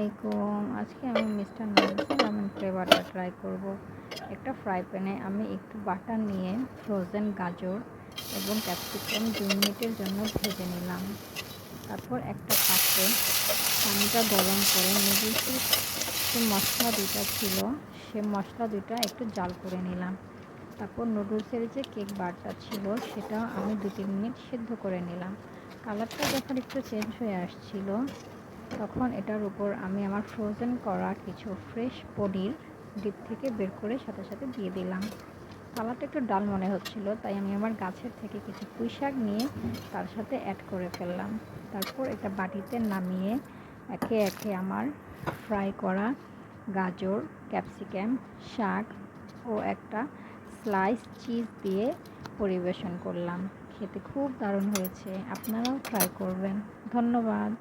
আলাইকুম। আজকে আমি মিস্টার নুডলসের লেমন ফ্লেভারটা ট্রাই করব। একটা ফ্রাই প্যানে আমি একটু বাটার নিয়ে ফ্রোজেন গাজর এবং ক্যাপসিকাম 2 মিনিটের জন্য ভেজে নিলাম। তারপর একটা পাত্রে পানিটা গরম করে নুডলসের যে মশলা দুটা ছিল সে মশলা দুটা একটু জাল করে নিলাম। তারপর নুডলসের যে কেক বারটা ছিল সেটা আমি 2-3 মিনিট সিদ্ধ করে নিলাম। কালারটা যখন একটু চেঞ্জ হয়ে আসছিল তখন এটার উপর আমি আমার ফ্রোজেন করা কিছু ফ্রেশ পনির ডিপ থেকে বের করে সাথে সাথে দিয়ে দিলাম। কালারটা একটু ডাল মনে হচ্ছিল, তাই আমি আমার গাছের থেকে কিছু পুঁই শাক নিয়ে তার সাথে অ্যাড করে ফেললাম। তারপর এটা বাটিতে নামিয়ে একে একে আমার ফ্রাই করা গাজর, ক্যাপসিকাম, শাক ও একটা স্লাইস চিজ দিয়ে পরিবেশন করলাম। খেতে খুব দারুণ হয়েছে, আপনারাও ট্রাই করবেন। ধন্যবাদ।